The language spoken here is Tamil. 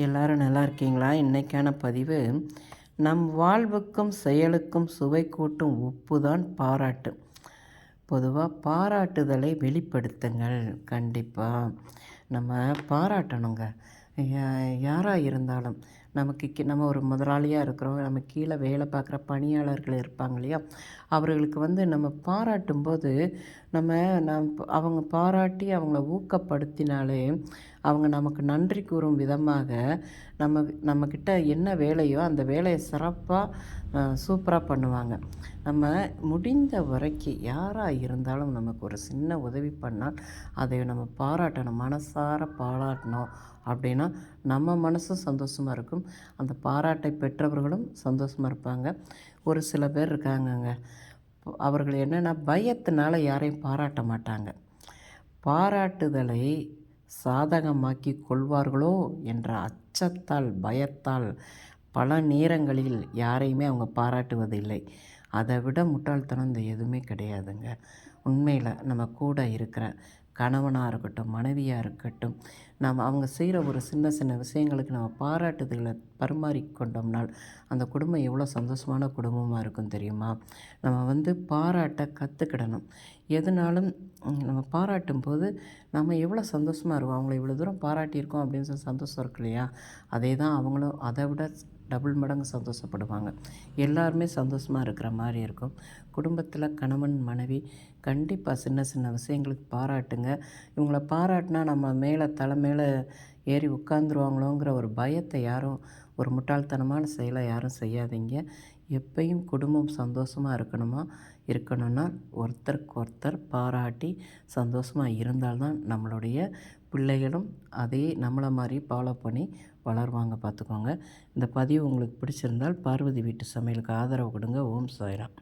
எல்லாரும் நல்லா இருக்கீங்களா? இன்னைக்கான பதிவு, நம் வாழ்வுக்கும் செயலுக்கும் சுவை கூட்டும் உப்பு தான் பாராட்டு. பொதுவாக பாராட்டுதலை வெளிப்படுத்துங்கள். கண்டிப்பாக நம்ம பாராட்டணுங்க. யாராக இருந்தாலும் நமக்கு நம்ம ஒரு முதலாளியாக இருக்கிறோம், நம்ம கீழே வேலை பார்க்குற பணியாளர்கள் இருப்பாங்க இல்லையா, அவர்களுக்கு நம்ம பாராட்டும்போது அவங்க பாராட்டி அவங்கள ஊக்கப்படுத்தினாலே அவங்க நமக்கு நன்றி கூறும் விதமாக நம்மக்கிட்ட என்ன வேலையோ அந்த வேலையை சிறப்பாக சூப்பராக பண்ணுவாங்க. நம்ம முடிந்த வரைக்கும் யாராக இருந்தாலும் நமக்கு ஒரு சின்ன உதவி பண்ணால் அதை நம்ம பாராட்டணும், மனசார பாராட்டணும். அப்படின்னா நம்ம மனசும் சந்தோஷமாக இருக்கும், அந்த பாராட்டை பெற்றவர்களும் சந்தோஷமாக இருப்பாங்க. ஒரு சில பேர் இருக்காங்கங்க, அவர்கள் என்னென்னா பயத்தினால யாரையும் பாராட்ட மாட்டாங்க. பாராட்டுதலை சாதகமாக்கி கொள்வார்களோ என்ற அச்சத்தால், பயத்தால் பல நேரங்களில் யாரையுமே அவங்க பாராட்டுவதில்லை. அதை விட முட்டாள்தனம் இந்த எதுவுமே கிடையாதுங்க. உண்மையில் நம்ம கூட இருக்கிற கணவனாக இருக்கட்டும், மனைவியாக இருக்கட்டும், அவங்க செய்கிற ஒரு சின்ன சின்ன விஷயங்களுக்கு நம்ம பாராட்டுதல்களை பரிமாறிக்கொண்டோம்னால் அந்த குடும்பம் எவ்வளோ சந்தோஷமான குடும்பமாக இருக்கும் தெரியுமா? நம்ம பாராட்ட கற்றுக்கிடணும். எதுனாலும் நம்ம பாராட்டும் போது நம்ம எவ்வளோ சந்தோஷமாக இருக்கும். அவங்கள இவ்வளோ தூரம் பாராட்டியிருக்கோம் அப்படின்னு சொல்லி சந்தோஷம் இருக்கு இல்லையா? அதே தான் அவங்களும் அதை விட டபுள் மடங்கு சந்தோஷப்படுவாங்க. எல்லாருமே சந்தோஷமாக இருக்கிற மாதிரி இருக்கும். குடும்பத்தில் கணவன் மனைவி கண்டிப்பாக சின்ன சின்ன விஷயங்களுக்கு பாராட்டுங்க. இவங்கள பாராட்டினா நம்ம தலை மேலே ஏறி உட்காந்துருவாங்களோங்கிற ஒரு பயத்தை யாரும், ஒரு முட்டாள்தனமான செயலை யாரும் செய்யாதீங்க. எப்பயும் குடும்பம் சந்தோஷமாக இருக்கணும்னா ஒருத்தருக்கு ஒருத்தர் பாராட்டி சந்தோஷமாக இருந்தால்தான் நம்மளுடைய பிள்ளைகளும் அதே நம்மளை மாதிரி ஃபாலோ பண்ணி வளருவாங்க. பார்த்துக்கோங்க. இந்த பதிவு உங்களுக்கு பிடிச்சிருந்தால் பார்வதி வீட்டு சமையலுக்கு ஆதரவு கொடுங்க. ஓம் சாய்ராம்.